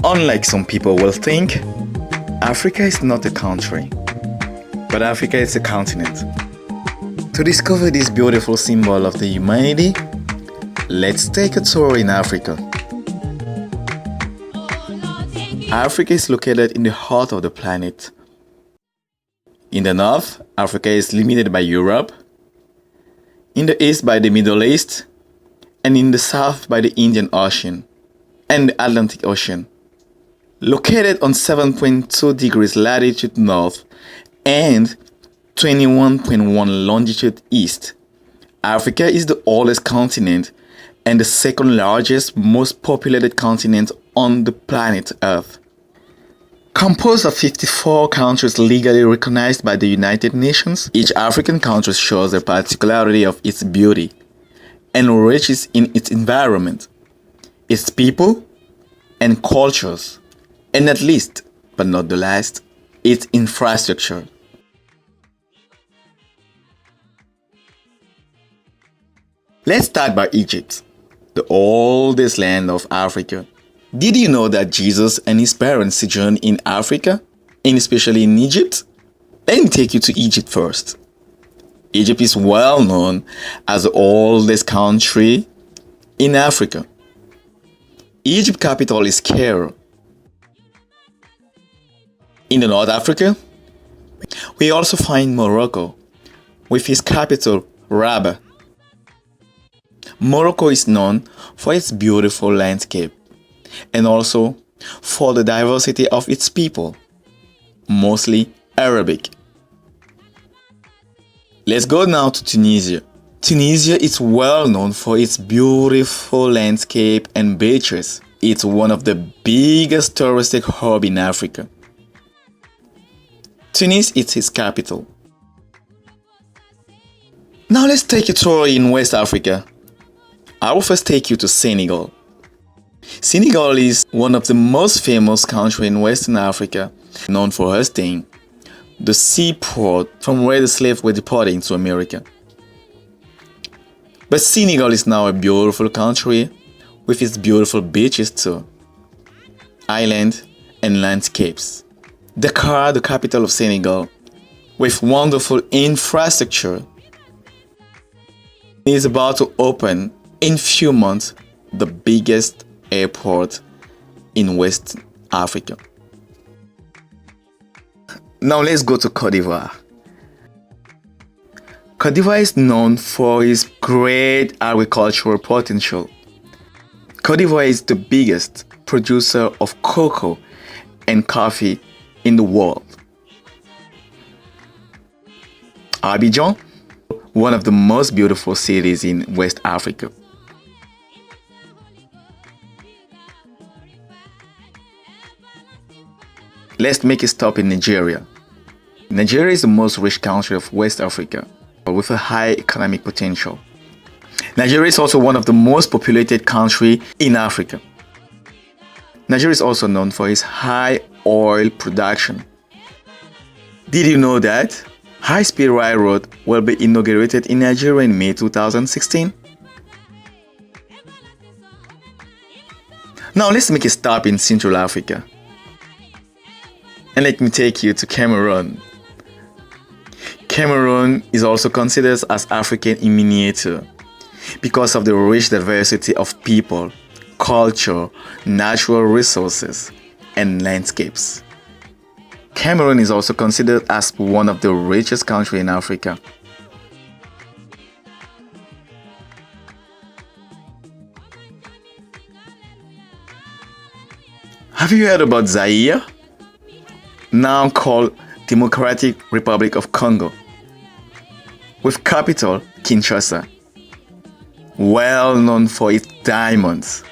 Unlike some people will think, Africa is not a country, but Africa is a continent. To discover this beautiful symbol of the humanity, let's take a tour in Africa. Africa is located in the heart of the planet. In the north, Africa is limited by Europe, in the east by the Middle East, and in the south by the Indian Ocean and the Atlantic Ocean. Located on 7.2 degrees latitude north and 21.1 longitude east, Africa is the oldest continent and the second largest, most populated continent on the planet Earth. Composed of 54 countries legally recognized by the United Nations, each African country shows the particularity of its beauty and riches in its environment, its people, and cultures, and not least, but not the last, its infrastructure. Let's start by Egypt, the oldest land of Africa. Did you know that Jesus and his parents sojourned in Africa, and especially in Egypt? Let me take you to Egypt first. Egypt is well known as the oldest country in Africa. Egypt's capital is Cairo. In the North Africa, we also find Morocco, with its capital Rabat. Morocco is known for its beautiful landscape and also for the diversity of its people, mostly Arabic. Let's go now to Tunisia. Tunisia is well known for its beautiful landscape and beaches. It's one of the biggest touristic hubs in Africa. Tunis is its capital. Now let's take a tour in West Africa. I will first take you to Senegal. Senegal is one of the most famous countries in Western Africa, known for hosting the seaport from where the slaves were deported into America. But Senegal is now a beautiful country with its beautiful beaches too, islands and landscapes. Dakar, the capital of Senegal, with wonderful infrastructure, is about to open in few months the biggest airport in West Africa. Now let's go to Côte d'Ivoire. Côte d'Ivoire is known for its great agricultural potential. Côte d'Ivoire is the biggest producer of cocoa and coffee in the world. Abidjan, one of the most beautiful cities in West Africa. Let's make a stop in Nigeria. Nigeria is the most rich country of West Africa, with a high economic potential. Nigeria is also one of the most populated countries in Africa. Nigeria is also known for its high oil production. Did you know that high-speed railroad will be inaugurated in Nigeria in May 2016? Now let's make a stop in Central Africa. And let me take you to Cameroon. Cameroon is also considered as African in miniature because of the rich diversity of people, culture, natural resources, and landscapes. Cameroon is also considered as one of the richest countries in Africa. Have you heard about Zaire? Now called Democratic Republic of Congo, with capital Kinshasa, well known for its diamonds.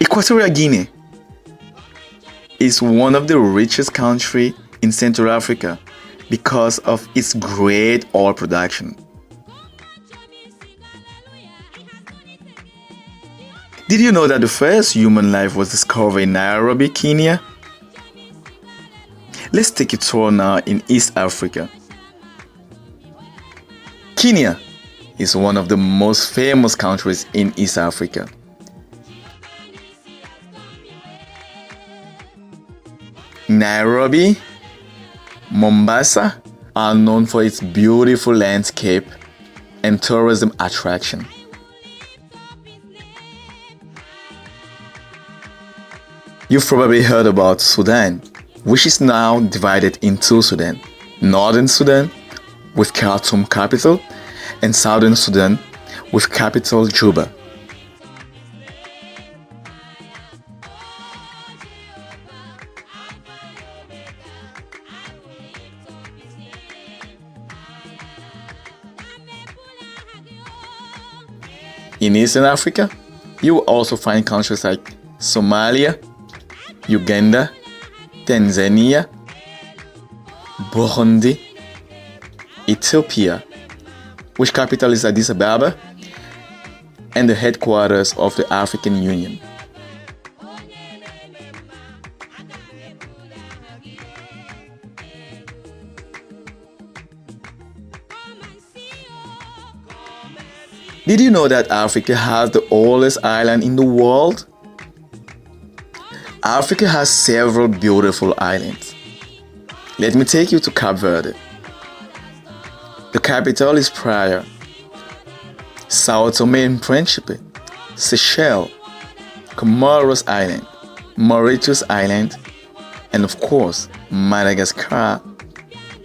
Equatorial Guinea is one of the richest countries in Central Africa because of its great oil production. Did you know that the first human life was discovered in Nairobi, Kenya? Let's take a tour now in East Africa. Kenya is one of the most famous countries in East Africa. Nairobi, Mombasa are known for its beautiful landscape and tourism attraction. You've probably heard about Sudan, which is now divided in two Sudan. Northern Sudan with Khartoum capital and Southern Sudan with capital Juba. In Eastern Africa, you will also find countries like Somalia, Uganda, Tanzania, Burundi, Ethiopia, which capital is Addis Ababa, and the headquarters of the African Union. Did you know that Africa has the oldest island in the world? Africa has several beautiful islands. Let me take you to Cape Verde. The capital is Praia. Sao Tome and Principe, Seychelles, Comoros Island, Mauritius Island, and of course, Madagascar,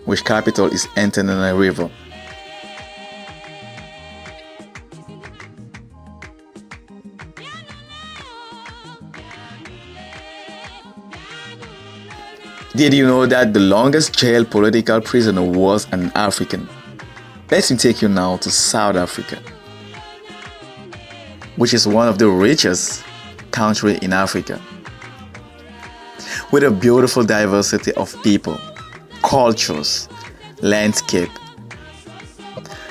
which capital is Antananarivo. Did you know that the longest jailed political prisoner was an African? Let me take you now to South Africa, which is one of the richest countries in Africa, with a beautiful diversity of people, cultures, landscape.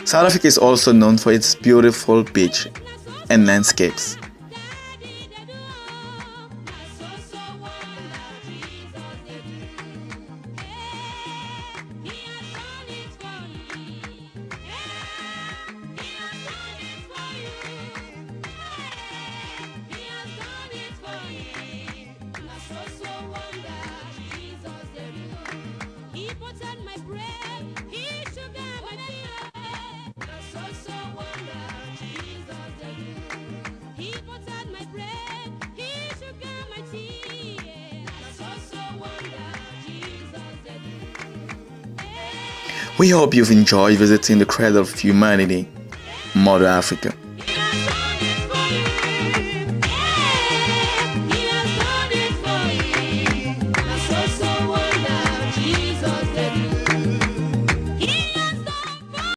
South Africa is also known for its beautiful beach and landscapes. We hope you've enjoyed visiting the cradle of humanity, Mother Africa.